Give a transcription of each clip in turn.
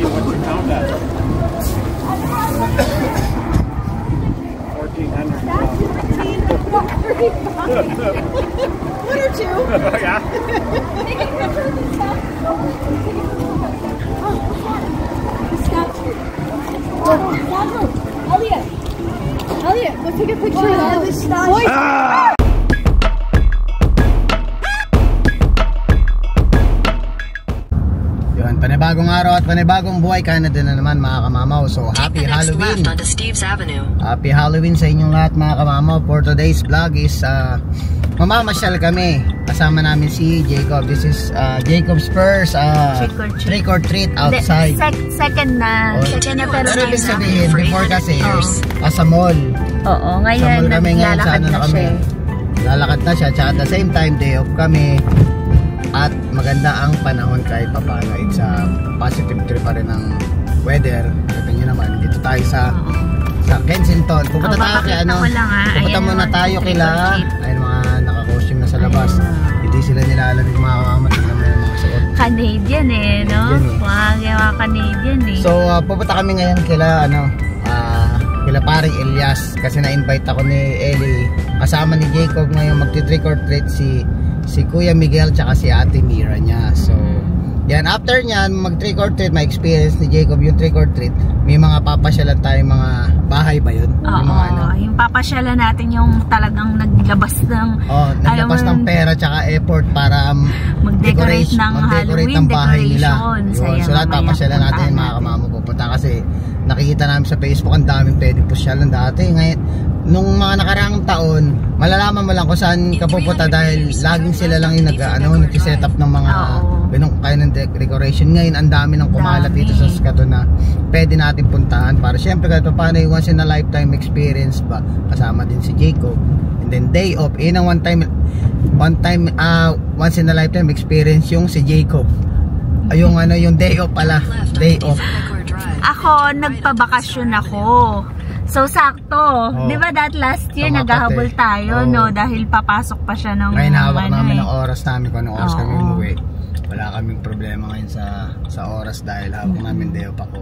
you what you found at. 1400. One or two. Yeah. Elliot, let's take a picture of this boy. Yun, panibagong araw at panibagong buhay, Canada na naman mga kamamaw. So happy Halloween. Happy Halloween sa inyong lahat mga kamamaw. For today's vlog is mamamasyal kami. Kasama namin si Jacob. This is Jacob's first trick or treat outside. Second na. Pero ibig sabihin, before kasi sa mall. Oo, ngayon naglalakad na siya. Lalakad na siya. At the same time, day off kami. At maganda ang panahon kahit papano. It's a positive trip pa rin ng weather. Kita nyo naman, dito tayo sa Kensington. Pupunta tayo kay pupunta muna tayo kila. Ayun, mga naka-costume na sa labas. Hindi sila nilalamig mga kamamat ng mga suot. Canadian no? Mga Canadian So pupunta kami ngayon kila kila paring Elias. Kasi na-invite ako ni Ellie. Kasama ni Jacob ngayon magti-trick or treat si Kuya Miguel tsaka si Ate Mira niya. So yan, after nyan mag-trick or treat, may experience ni Jacob yung trick or treat. May mga papasyalan tayong mga bahay ba yun? Yung papasyalan natin yung talagang naglabas ng ng pera tsaka effort para mag-decorate ng Halloween bahay nila. So lahat papasyalan natin yung mga kamamo pupunta kasi nakikita namin sa Facebook ang daming pwedeng pasyalan dati. Ngayon, nung mga nakaraang taon, malalaman mo lang kung saan ka pupunta dahil laging sila lang yung nag-set up ng mga kaya ng decoration. Ngayon, ang dami ng kumalat dito sa Saskatoon na pwede natin puntahan para syempre kahit paano yung once in a lifetime experience ba, kasama din si Jacob. And then day off, ang once in a lifetime experience yung si Jacob. Yung day off pala, day off. Ako, nagpabakasyon ako. So, sakto. Di ba that last year, naghahabol tayo, dahil papasok pa siya ng ngayon, hawak namin ng oras namin kung anong oras kami umuwi. Wala kaming problema ngayon sa oras dahil hawak namin day off ako.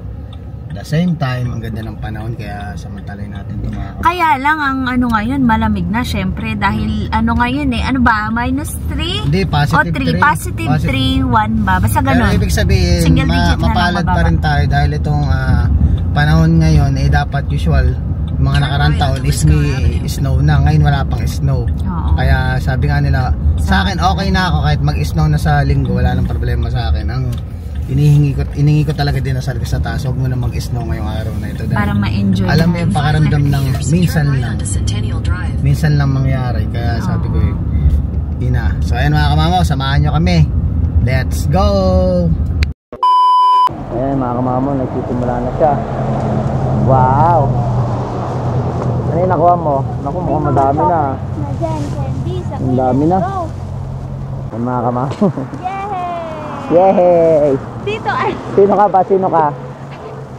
At the same time, ang ganda ng panahon kaya samantalay natin tumakot. Kaya lang, ang ngayon, malamig na syempre dahil ngayon -3? Hindi, positive 3. Positive 3, 1 ba? Basta ganun. Pero ibig sabihin, mapalad pa rin tayo dahil itong panahon ngayon dapat usual mga nakarang taon is snow na. Ngayon wala pang snow. Kaya sabi nga nila sa akin okay na ako kahit mag-snow na sa linggo, wala nang problema sa akin. Ang inihingi ko talaga din na service sa taas, huwag mo na mag-snow ngayong araw na ito para ma-enjoy. Alam mo yung pakaramdam ng minsan lang mangyari. Kaya sabi ko so ayan mga kamamaw, samahan nyo kami, let's go. Ayan mga kamamaw, nagsisimula na siya. Wow, ano yung nakuha mo? Naku, mukhang madami na. Ang dami na. Ayan mga kamamaw. Yay! Dito ay. Sino ka ba? Sino ka?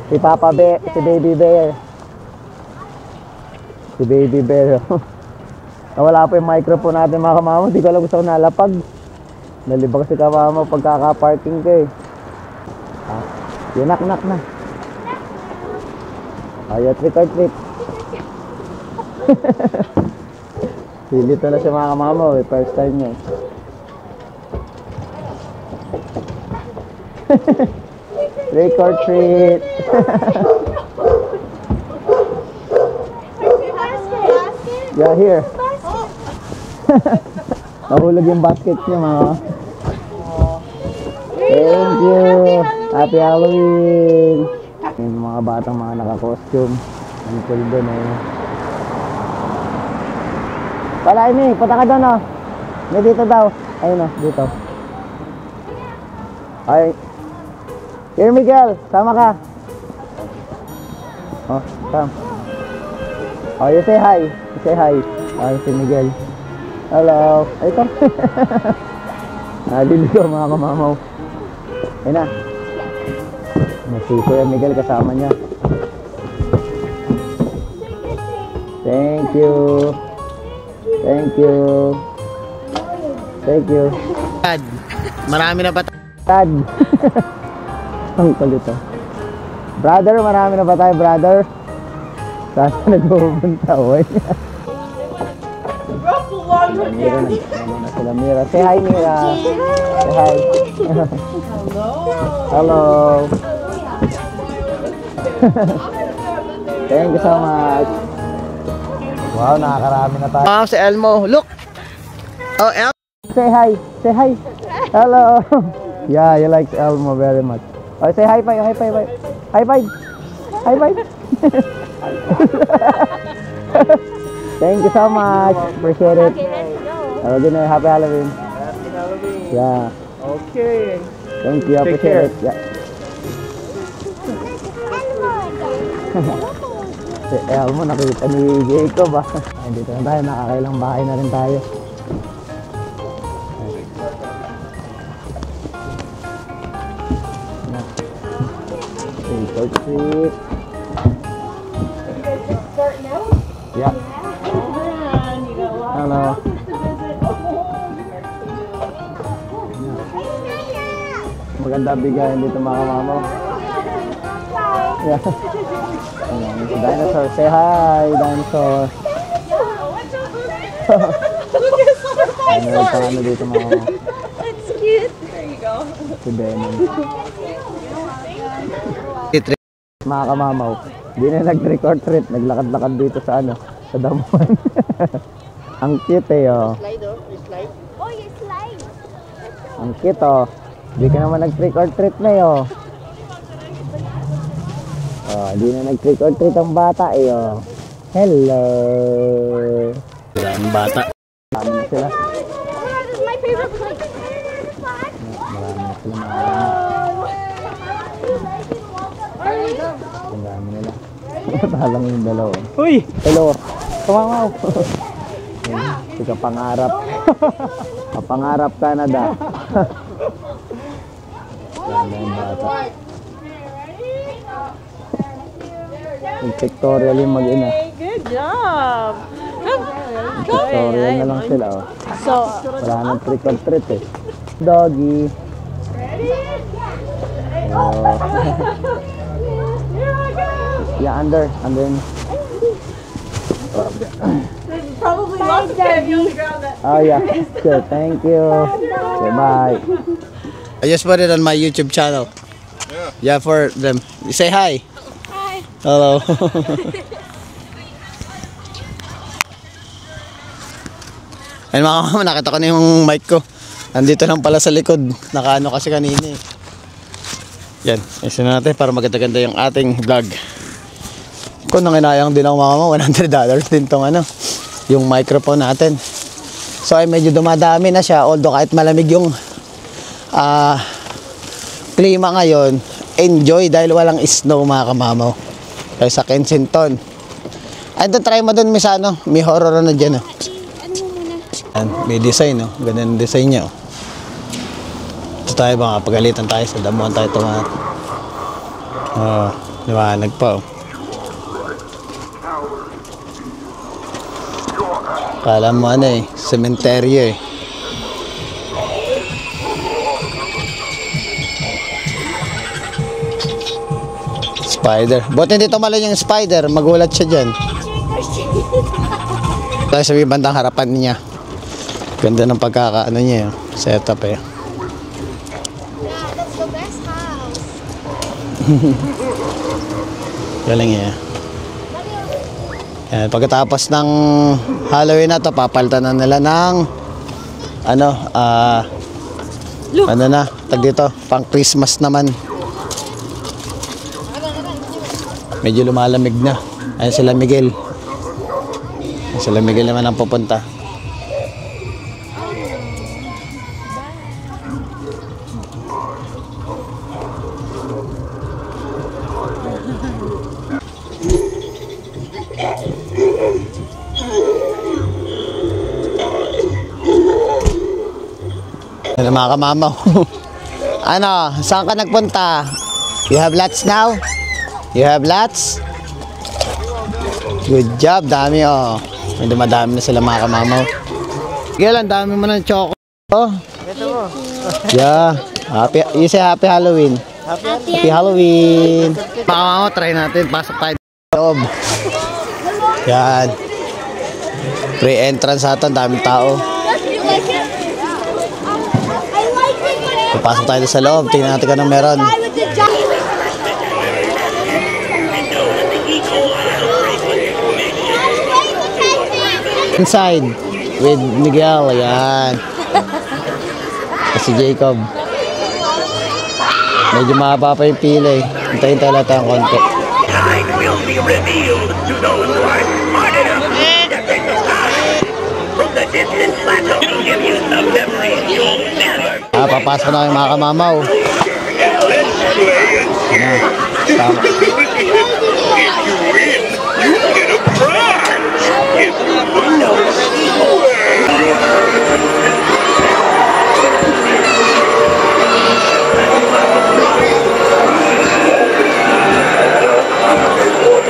Si Papa Bear, si Baby Bear. Si Baby Bear. Nawala po yung microphone natin mga kamamo. Hindi ko alam gusto ko nalapag. Nalibag si kamamo pagkaka-parking ko eh. Yun, knock na. Ayaw, trick or treat. Silito na siya mga kamamo eh. First time niya eh. Trick or treat. Yeah, here. Nahulog yung basket niya mga. Thank you. Happy Halloween. Yung mga batang mga naka-costume. Ang cool doon eh. Pala ini, punta ka doon May dito daw. Ayun dito. Ay. Here Miguel, sama ka. Come. You say hi. You say hi. Si Miguel. Hello. Ay, come. Naliligaw mga kamamaw. Ayun na. Si Kuya Miguel kasama niya. Thank you. Thank you. Thank you. Marami na ba? Tad. Ang kalito. Brother, marami na ba tayo, brother? Saan ka nagpupunta, oy? Mira na sila, Mira. Say hi, Mira. Say hi. Hello. Thank you so much. Wow, nakakarami na tayo. Si Elmo, look. Oh, Elmo. Say hi. Say hi. Hello. Yeah, you like Elmo very much. Oh, say high five, high five, high five. High five. Thank you so much. Appreciate it. Okay, let's go. Have a good night. Happy Halloween. Happy Halloween. Yeah. Okay. Thank you. Appreciate it. Yeah. Si Elmo, nakita ni Jacob ah. Dito na tayo, nakakailang bahay na rin tayo. Trick or treat. Yeah. Hello. Maganda bigayan dito mga kamamaw. Yeah. Dinosaur, say hi, dinosaur. Ano dito mga kamamaw? That's cute. There you go. Si Venom. Mga kamamaw, di na nag-trick or treat, naglakad-lakad dito sa ano, sa damuhan. Ang cute eh, oh. Slide, oh. Slide. Oh, you slide. Ang cute, oh. Di ka naman nag-trick or treat na, oh. Oh, di na nag-trick or treat ang bata, eh, oh. Hello. Ang bata. Marami na sila. Oh my God, this is my favorite place. Marami na sila, ang dami nila. Matalang yung dalawa. Uy! Hello. Kamamaw. Si Kapangarap. Kapangarap Canada. Ganda yung bata. Yung pictorial yung mag-ina. Good job! Pictorial na lang sila, oh. So, Wala nang trick or treat, eh. Doggy. Oh. Yeah, under. probably lots of candy on the ground that... Oh yeah, good. Thank you. Okay, bye. I just put it on my YouTube channel. Yeah, for them. Say hi. Hi. Hello. Ayun mga kamama, nakita ko na yung mic ko. Nandito lang pala sa likod. Nakaano kasi kanina eh. Yan, isa na natin para maganda-ganda yung ating vlog. Kung nanginayang din ako mga kamama, $100 din tong ano, yung microphone natin. So ay medyo dumadami na siya, although kahit malamig yung klima ngayon, enjoy dahil walang snow mga kamamaw. Kaya sa Kensington. Ay, doon try mo doon may ano, may horror na dyan. Oh. Yan, may design, oh. Ganda ng design niya. Oh. Ito tayo, baka pagalitan tayo sa damuhan tayo tumat. Oh, liwanag pa. Oh. Kala mo ano eh, sementeryo eh. Spider. Buti hindi tumalon yung spider, magulat siya dyan. Tayo sa bandang harapan niya. Ganda ng pagkakaano niya, setup eh. That's the best house. Galing eh. Yan, pagkatapos ng Halloween na to, papalitan na nila ng ano, ano na, tag dito, pang Christmas naman. Medyo lumalamig na. Ayan sila Miguel. Ayan sila Miguel naman ang pupunta. Ano mga kamamaw? Ano, saan ka nagpunta? You have lots now? You have lots? Good job, dami oh. May dumadami na sila mga kamamaw. Gil, ang dami mo ng choco. Oh. Ito mo. Yeah, happy, you say happy Halloween. Happy Halloween! Mga mama, try natin. Pasok tayo sa loob. Yan. Free entrance ata. Daming tao. Pasok tayo sa loob. Tingnan natin kung anong meron. Inside with Miguel. Ayan. Si Jacob. Medyo mahaba pa yung pila eh. Hintayin lang tayo ng konti. Papasok na yung mga kamamaw. Tama.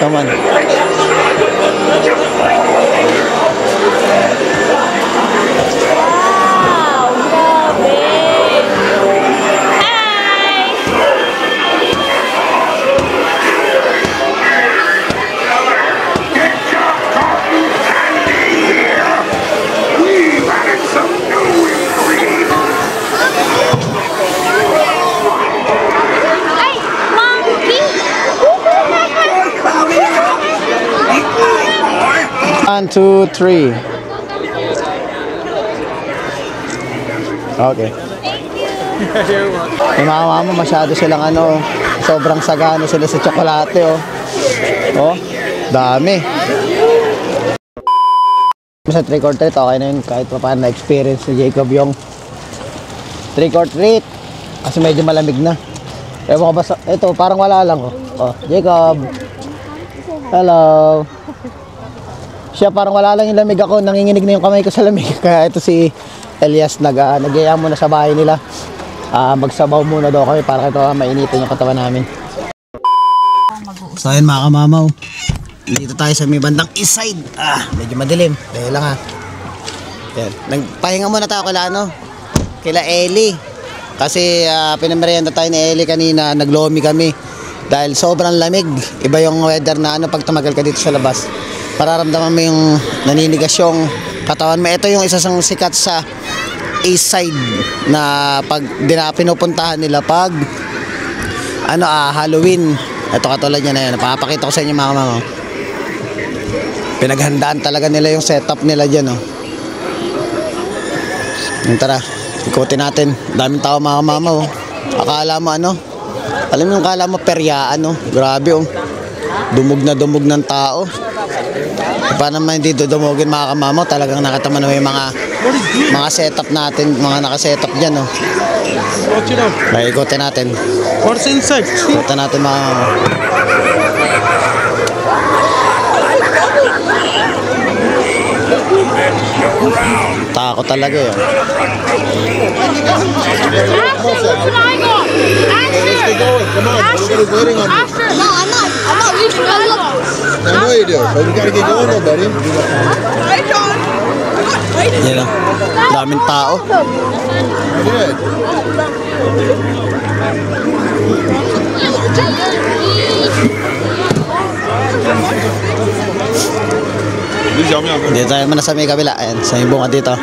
Come on. One, two, three. Okay. Yung mga mama masyado silang sobrang sagana sila sa tsokolate oh. Oh, dami. Sa trick or treat, okay na yun kahit pa paano na-experience ni Jacob yung trick or treat. Kasi medyo malamig na. Ewan ko ba ito, parang wala lang oh. Oh, Jacob. Hello. Siya parang wala lang yung lamig ako, nanginginig na yung kamay ko sa lamig. Kaya ito si Elias nag-aya muna sa bahay nila. Magsabaw muna daw kami para ito mainitin yung katawan namin. So ayun mga kamamaw, dito tayo sa may bandang east side. Medyo madilim. Dahil lang yan. Nagpahinga muna tayo kila Ellie. Kasi pinamerienda tayo ni Ellie kanina, naglomi kami. Dahil sobrang lamig. Iba yung weather na pag tumagal ka dito sa labas. Pararamdaman mo yung naninigas yung katawan mo. Ito yung isa sang sikat sa east side na pag pinupuntahan nila pag Halloween. Ito katulad niya na yan. Napapakita ko sa inyo mga mama. Pinaghandaan talaga nila yung setup nila dyan oh. Yung tara, ikutin natin. Daming tao mga mama oh. Akala mo alam mo yung akala mo peryaan oh. Grabe oh. Dumog ng tao. Paano naman hindi dudumugin mga kamamaw? Talagang nakatama na yung mga setup natin, mga nakasetup dyan oh. May ikutin natin. What's inside? Ikutin natin mga kamamaw. Takot talaga yun. I know you do, but we gotta get going though, buddy. Yan lang. Daming tao. Good. Dito tayo muna sa may kabila. Ayan, sa may bunga dito.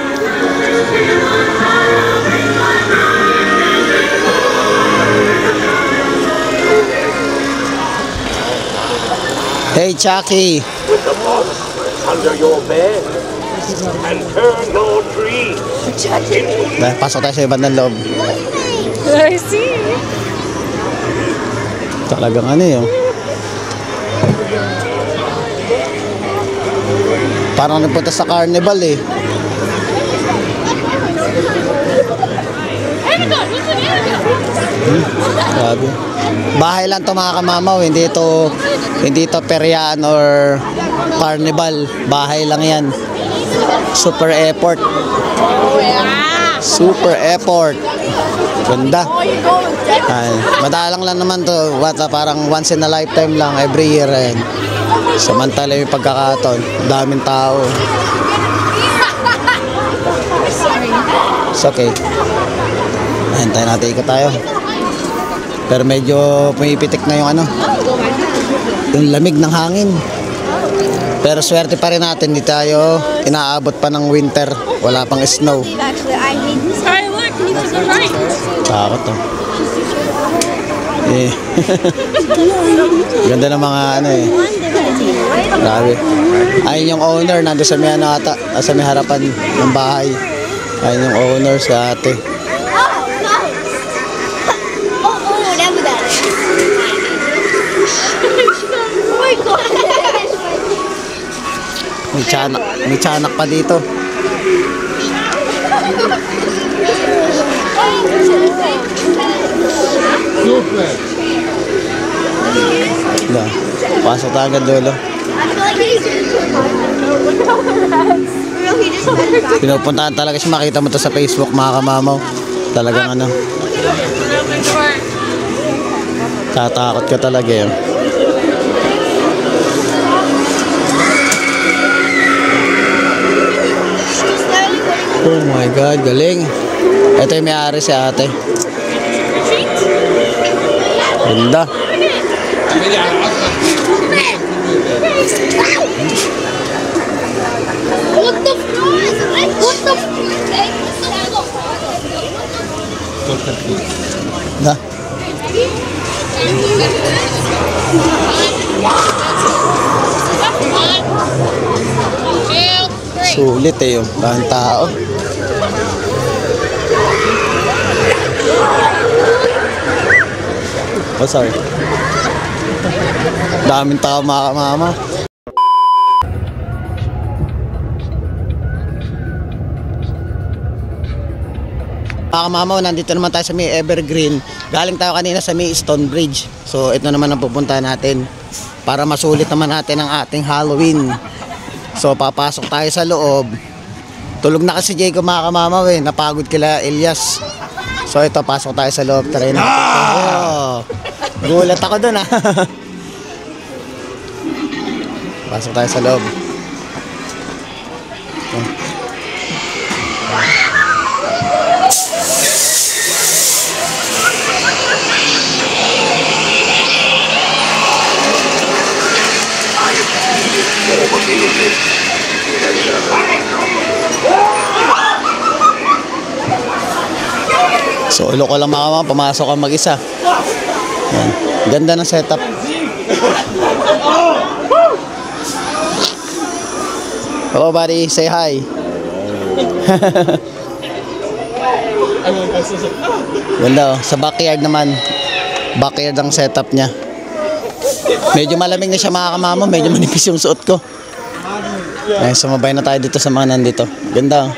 Hey Chucky. With the moss under your bed and turn your tree into Pasok tayo sa ibang loob. I see. Talagang yun. Parang nagpunta sa carnival eh. Grabe. Bahay lang to mga kamamaw, hindi ito peryaan or carnival. Bahay lang yan. Super airport. Super airport. Ganda. Madalang lang naman to. Parang once in a lifetime lang, every year. Samantala yung pagkakataon, daming tao. It's okay. Hintayin natin ikot tayo. Pero medyo pumipitik na yung ano, yung lamig ng hangin. Pero swerte pa rin natin, di tayo inaabot pa ng winter. Wala pang snow. Sorry, look, you need to go right. Takot to. Eh. Ganda ng mga ano eh. Grabe. Ayun yung owner, nandun sa may ano ata, sa may harapan ng bahay. Ayun yung owner, si ate. May tiyanak pa dito. Da, pasok tayo agad dulo. Pinupuntahan talaga siya, makita mo to sa Facebook mga kamamaw. Talagang ano, tatakot ka talaga yun. Oh my God, galing. Ito yung may-ari si ate. Ganda. Da. Sulit eh yung daming tao. Oh, sorry. Daming tao mga kamama. Mga kamama, nandito naman tayo sa may Evergreen. Galing tayo kanina sa may Stonebridge. So ito naman ang pupunta natin para masulit naman natin ang ating Halloween. So papasok tayo sa loob. Tulog na kasi Jacob mga kamama eh. Napagod kila Elias. So ito, pasok tayo sa loob. Try natin. Oh, gulat ako dun ah. Pasok tayo sa loob. So ulo ko lang mga pumasok ang mag-isa. Yan. Ganda ng setup. Hello buddy, say hi. Ganda oh. Sa backyard naman. Backyard ang setup niya. Medyo malamig na siya mga kamama. Medyo manipis yung suot ko. Ay, sumabay na tayo dito sa mga nandito. Ganda oh.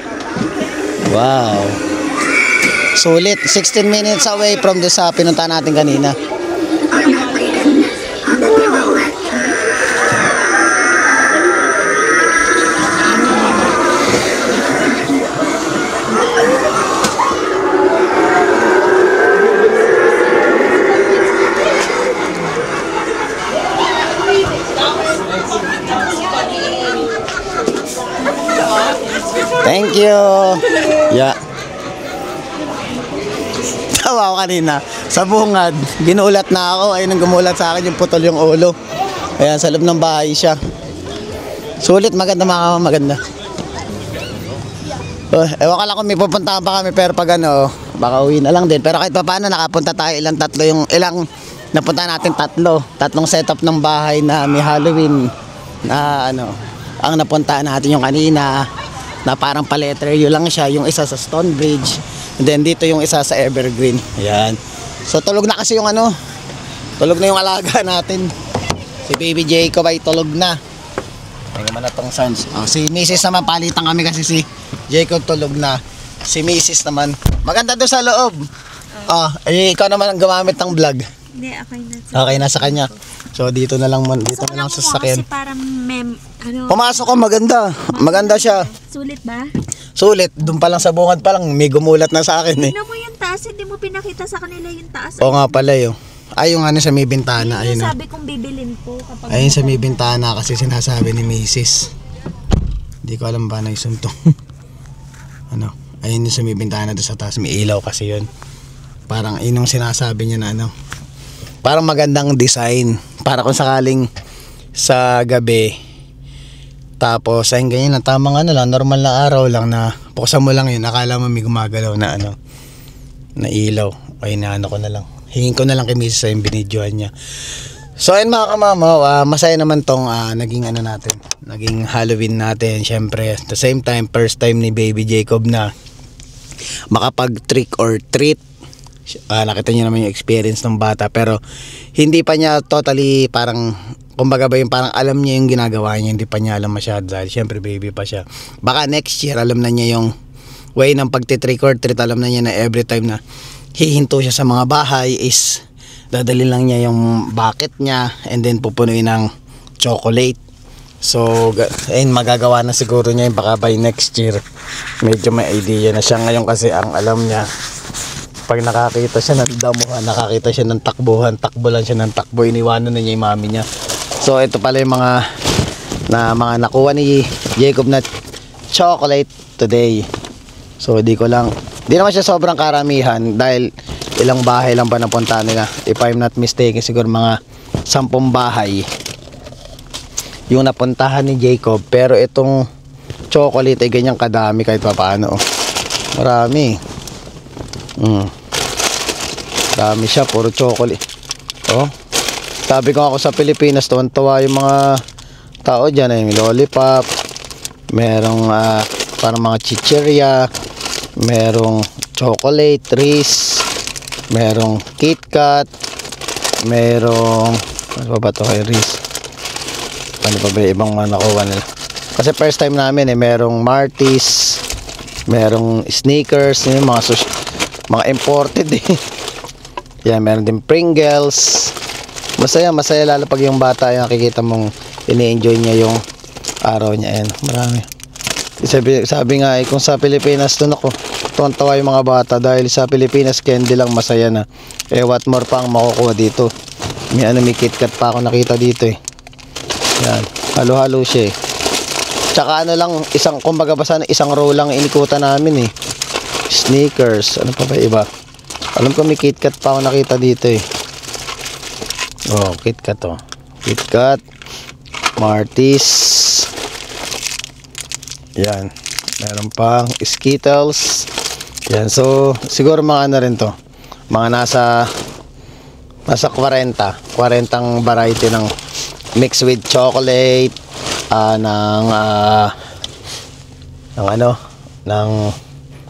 Wow. Sulit, 16 minutes away from the sa pinunta natin kanina. Thank you. Yeah. Tawa ko kanina sa bungad, ginulat na ako. Ayun ang gumulat sa akin, yung putol yung ulo. Ayan, sa loob ng bahay siya. Sulit, maganda mga maganda. Ewan ka lang kung may pupuntahan pa kami, pero pag ano, baka uwi na lang din. Pero kahit pa paano, nakapunta tayo ilang napunta natin tatlong setup ng bahay na may Halloween na ano, ang napuntahan natin yung kanina na parang paletryo lang siya, yung isa sa Stonebridge. And then dito yung isa sa Evergreen. Ayan. So tulog na kasi yung ano. Tulog na yung alaga natin. Si Baby Jacob ay tulog na. Tingnan mo na tong sounds. Oh, si Mrs. naman, palitan kami kasi si Jacob tulog na. Si Mrs. naman. Maganda doon sa loob. Oh, ikaw naman ang gumamit ng vlog. Hindi, okay na sa kanya. So dito na lang sa sasakyan. Kasi parang ano. Pumasok ko, maganda. Maganda siya. Sulit ba? Sulit, doon pa lang sa bungad pa lang, may gumulat na sa akin eh. Tignan mo yung taas, hindi mo pinakita sa kanila yung taas. Oo nga pala yun. Ay, yung ano sa may bintana. Ayun ayun sabi kong bibilin ko. Kapag ayun sa may bintana kasi sinasabi ni Mrs. Hindi ko alam ba na isuntong. Ano, ayun yung sa may bintana doon sa taas. May ilaw kasi yun. Parang inong sinasabi niya na ano, parang magandang design para kung sakaling sa gabi, tapos ayun ganyan lang, tamang ano lang, normal na araw lang na buksan mo lang yun, akala mo may gumagalaw na ano, na ilaw. Ay na ano ko na lang, hingin ko na lang kay Mrs. yung binidyohan niya. So ayun mga kamamaw, masaya naman tong naging ano natin, naging Halloween natin. Syempre at the same time, first time ni Baby Jacob na makapag trick or treat. Nakita niyo naman yung experience ng bata, pero hindi pa niya totally parang, kumbaga ba yung parang alam niya yung ginagawa niya, hindi pa niya alam masyado dahil syempre baby pa siya. Baka next year alam na niya yung way ng pagti-trick or treat, alam na niya na every time na hihinto siya sa mga bahay is dadali lang niya yung bucket niya and then pupunuin ng chocolate. So ayun, magagawa na siguro niya yung baka by next year. Medyo may idea na siya ngayon kasi ang alam niya, pag nakakita siya ng damuhan, nakakita siya ng takbuhan, takbo lang siya ng takbo, iniwanan na niya yung mami niya. So ito pala yung mga nakuha ni Jacob na chocolate today. So di naman siya sobrang karamihan dahil ilang bahay lang pa napunta nila. If I'm not mistaken, siguro mga 10 bahay yung napuntahan ni Jacob. Pero itong chocolate ay ganyang kadami kahit pa paano. Marami. Dami siya, puro chocolate. Oh. Sabi ko ako sa Pilipinas, tuwan-tuwa yung mga tao dyan. Yung lollipop, merong parang mga chichirya, merong chocolate, Reese, merong KitKat, merong ano pa ba ito kay Reese? Ano pa ba yung ibang mga nakuha nila? Kasi first time namin merong Martis, merong Snickers, yung mga imported Yan, meron din Pringles. Masaya lalo pag yung bata yung nakikita mong ini-enjoy niya yung araw niya. Yan, marami. Sabi nga kung sa Pilipinas doon ako, tuwan-tawa yung mga bata dahil sa Pilipinas candy lang masaya na. What more pa ang makukuha dito. May KitKat pa ako nakita dito Yan, halo-halo siya Tsaka ano lang, kumbaga basta isang row lang inikutan namin Snickers, ano pa ba iba? Alam ko may KitKat pa ako nakita dito Oh, KitKat KitKat, Martis. Yan, meron pang Skittles. Yan, so siguro mga ano rin to, mga nasa 40 variety ng mixed with chocolate, ng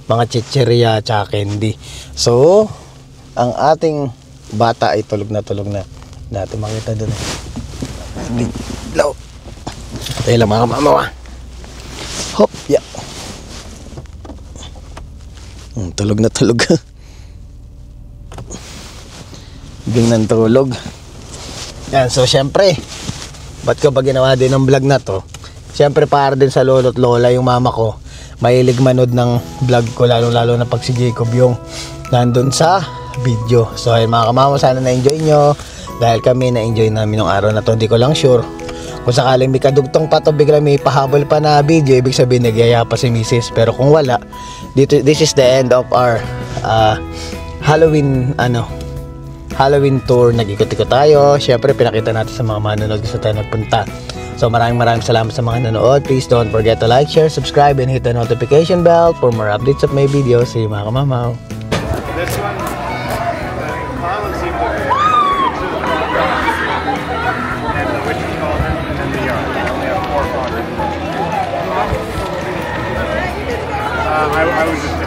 mga chichirya tsaka candy. So ang ating bata ay tulog na natin makita doon Low. Tayo lang mga mamawa. Hop, yeah. Tulog na tulog. Bing ng tulog. Yan, so syempre, ba't ko ba ginawa din ng vlog na to? Syempre para din sa lolo't lola, yung mama ko mahilig manood ng vlog ko, lalo na pag si Jacob yung nandun sa video. So ayun mga kamama, sana na-enjoy nyo dahil kami na-enjoy namin ng araw na to. Hindi ko lang sure kung sakaling may kadugtong pa to, bigla may pahabol pa na video, ibig sabihin nagyaya pa si Mrs. Pero kung wala, this is the end of our Halloween tour. Nag-ikot-ikot tayo. Syempre pinakita natin sa mga manonood gusto tayo nagpunta. So maraming salamat sa mga nanood. Please don't forget to like, share, subscribe, and hit the notification bell for more updates of my videos. See you mga kamamaw. This one, Colin seemed to mix of the and the witch's cauldron and then the yard. I only have 4 quadrants. I was just